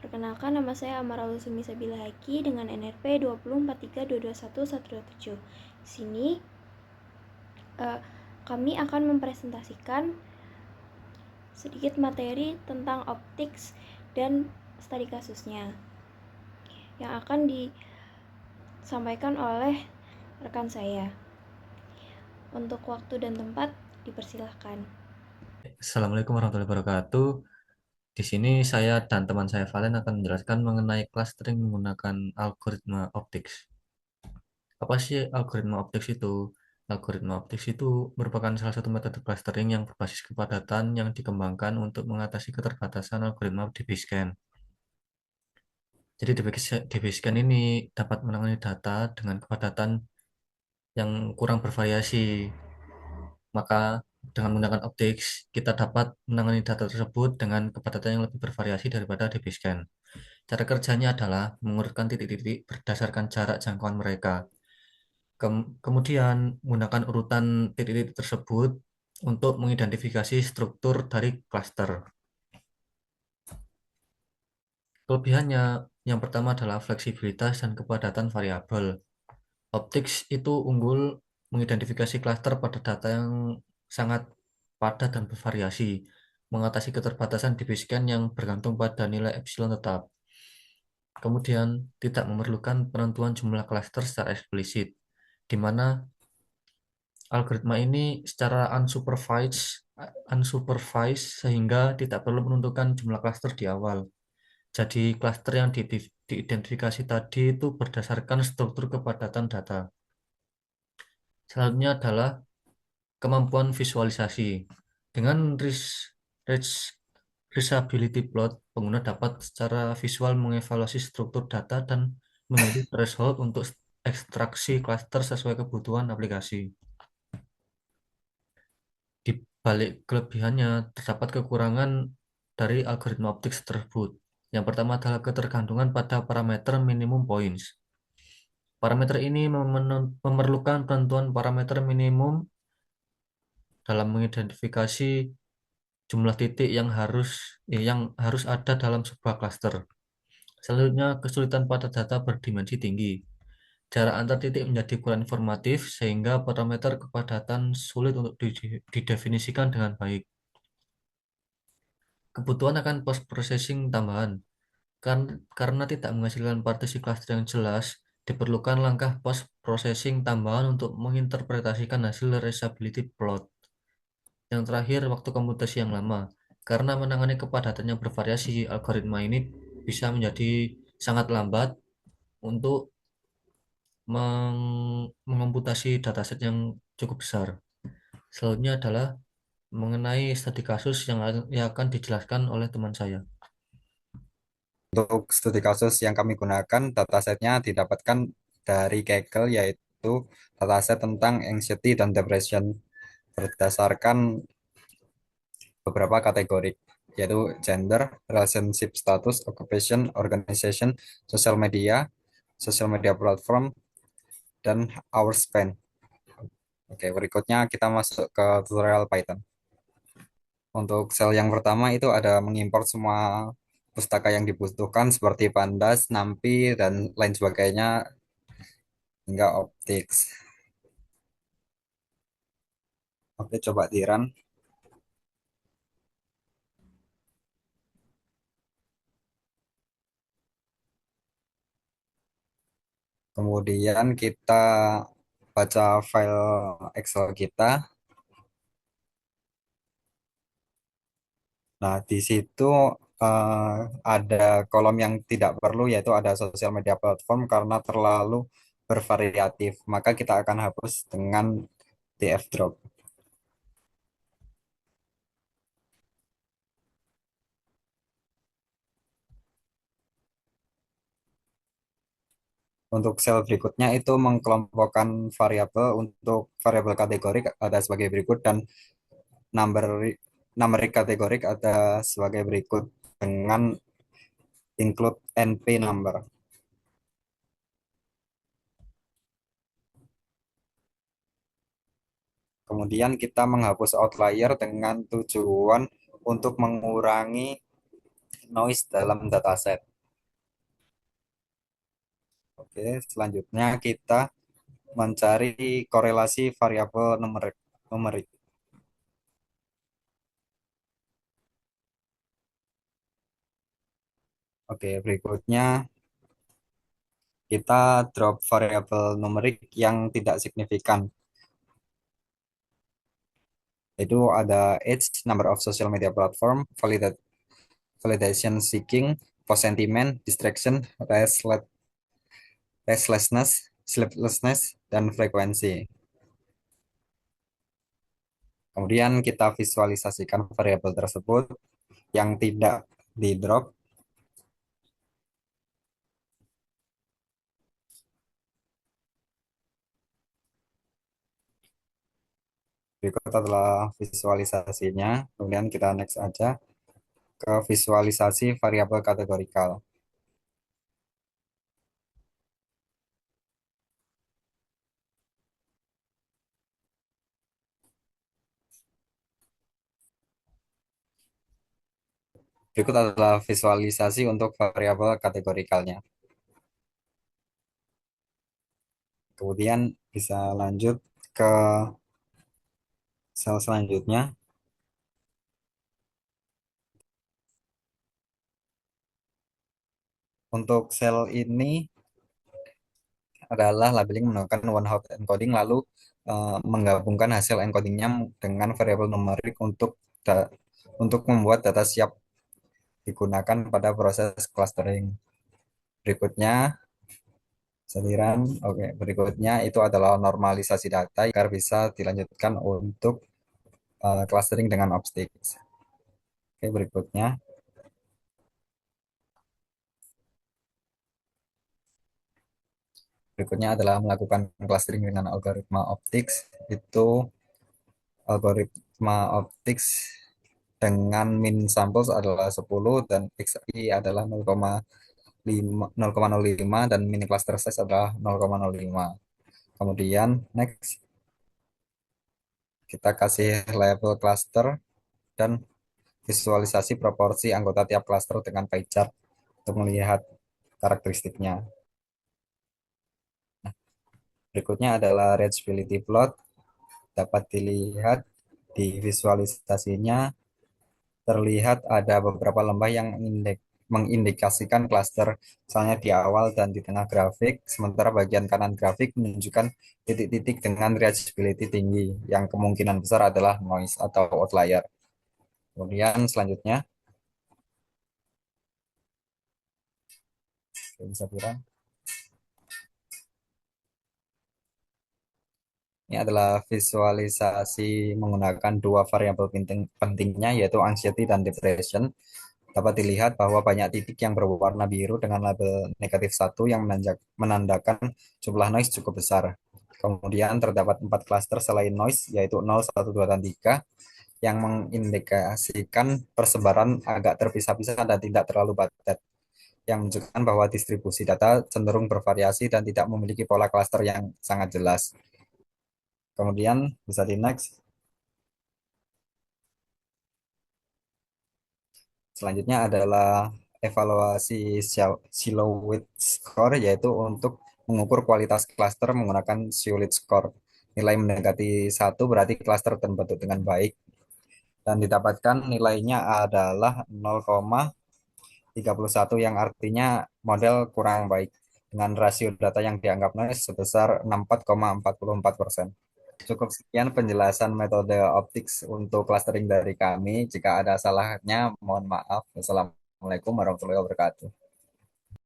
Perkenalkan, nama saya Amara Lusumi Sabila Haki dengan NRP 2043221 Di sini kami akan mempresentasikan sedikit materi tentang optics dan studi kasusnya yang akan disampaikan oleh rekan saya. Untuk waktu dan tempat dipersilahkan. Assalamualaikum warahmatullahi wabarakatuh. Di sini saya dan teman saya Valen akan menjelaskan mengenai clustering menggunakan algoritma optics. Apa sih algoritma optics itu? Algoritma optics itu merupakan salah satu metode clustering yang berbasis kepadatan yang dikembangkan untuk mengatasi keterbatasan algoritma di Basecamp. Jadi di Basecamp ini dapat menangani data dengan kepadatan yang kurang bervariasi. Maka dengan menggunakan optics, kita dapat menangani data tersebut dengan kepadatan yang lebih bervariasi daripada di Basecamp. Cara kerjanya adalah mengurutkan titik-titik berdasarkan jarak jangkauan mereka. Kemudian menggunakan urutan titik-titik tersebut untuk mengidentifikasi struktur dari cluster. Kelebihannya, yang pertama adalah fleksibilitas dan kepadatan variabel. Optics itu unggul mengidentifikasi cluster pada data yang sangat padat dan bervariasi, mengatasi keterbatasan di Basecamp yang bergantung pada nilai epsilon tetap. Kemudian, tidak memerlukan penentuan jumlah klaster secara eksplisit, di mana algoritma ini secara unsupervised sehingga tidak perlu menentukan jumlah klaster di awal. Jadi, klaster yang diidentifikasi tadi itu berdasarkan struktur kepadatan data. Selanjutnya adalah kemampuan visualisasi. Dengan rich reachability plot, pengguna dapat secara visual mengevaluasi struktur data dan memilih threshold untuk ekstraksi klaster sesuai kebutuhan aplikasi. Di balik kelebihannya, terdapat kekurangan dari algoritma optik tersebut. Yang pertama adalah ketergantungan pada parameter minimum points. Parameter ini memerlukan penentuan parameter minimum dalam mengidentifikasi jumlah titik yang harus ada dalam sebuah klaster. Selanjutnya, kesulitan pada data berdimensi tinggi. Jarak antar titik menjadi kurang informatif sehingga parameter kepadatan sulit untuk didefinisikan dengan baik. Kebutuhan akan post processing tambahan. Karena tidak menghasilkan partisi klaster yang jelas, diperlukan langkah post processing tambahan untuk menginterpretasikan hasil reachability plot. Yang terakhir, waktu komputasi yang lama. Karena menangani kepadatan yang bervariasi, algoritma ini bisa menjadi sangat lambat untuk mengomputasi dataset yang cukup besar. Selanjutnya adalah mengenai studi kasus yang akan dijelaskan oleh teman saya. Untuk studi kasus yang kami gunakan, datasetnya didapatkan dari Kaggle, yaitu dataset tentang anxiety dan depression berdasarkan beberapa kategori, yaitu gender, relationship status, occupation, organization, social media platform, dan hour spent. Oke, berikutnya kita masuk ke tutorial Python. Untuk sel yang pertama itu ada mengimport semua pustaka yang dibutuhkan seperti Pandas, NumPy, dan lain sebagainya hingga Optics. Oke, coba di run. Kemudian kita baca file Excel kita. Nah, di situ eh, ada kolom yang tidak perlu, yaitu ada sosial media platform karena terlalu bervariatif. Maka kita akan hapus dengan df drop. Untuk sel berikutnya itu mengkelompokkan variabel. Untuk variabel kategorik ada sebagai berikut, dan number numeric kategorik ada sebagai berikut dengan include np number. Kemudian kita menghapus outlier dengan tujuan untuk mengurangi noise dalam dataset. Oke, selanjutnya kita mencari korelasi variabel numerik. numerik. Oke, berikutnya kita drop variabel numerik yang tidak signifikan. Itu ada age, number of social media platform, validation seeking, post sentiment, distraction, restlessness, sleeplessness, dan frekuensi. Kemudian kita visualisasikan variabel tersebut yang tidak di drop. Berikut adalah visualisasinya. Kemudian kita next aja ke visualisasi variabel kategorikal. Berikut adalah visualisasi untuk variabel kategorikalnya. Kemudian bisa lanjut ke sel selanjutnya. Untuk sel ini adalah labeling menggunakan one hot encoding lalu menggabungkan hasil encodingnya dengan variabel numerik untuk membuat data siap digunakan pada proses clustering. Berikutnya saliran, oke, berikutnya itu adalah normalisasi data agar bisa dilanjutkan untuk clustering dengan optics. Oke, berikutnya adalah melakukan clustering dengan algoritma optics. Itu algoritma optics dengan min samples adalah 10 dan XI adalah 0,05 dan mini cluster size adalah 0,05. Kemudian next kita kasih level cluster dan visualisasi proporsi anggota tiap cluster dengan pie chart untuk melihat karakteristiknya. Berikutnya adalah reachability plot. Dapat dilihat di visualisasinya terlihat ada beberapa lembah yang mengindikasikan klaster, misalnya di awal dan di tengah grafik, sementara bagian kanan grafik menunjukkan titik-titik dengan reachability tinggi, yang kemungkinan besar adalah noise atau outlier. Kemudian selanjutnya, bisa bilang, ini adalah visualisasi menggunakan dua variabel pentingnya, yaitu anxiety dan depression. Dapat dilihat bahwa banyak titik yang berwarna biru dengan label negatif 1 yang menandakan jumlah noise cukup besar. Kemudian terdapat 4 klaster selain noise, yaitu 0, 1, 2, dan 3, yang mengindikasikan persebaran agak terpisah-pisah dan tidak terlalu padat, yang menunjukkan bahwa distribusi data cenderung bervariasi dan tidak memiliki pola klaster yang sangat jelas. Kemudian bisa di next. Selanjutnya adalah evaluasi silhouette score, yaitu untuk mengukur kualitas klaster menggunakan silhouette score. Nilai mendekati 1 berarti klaster terbentuk dengan baik dan didapatkan nilainya adalah 0,31 yang artinya model kurang baik dengan rasio data yang dianggap noise sebesar 64,44%. Cukup sekian penjelasan metode optics untuk clustering dari kami. Jika ada salahnya, mohon maaf. Wassalamualaikum warahmatullahi wabarakatuh.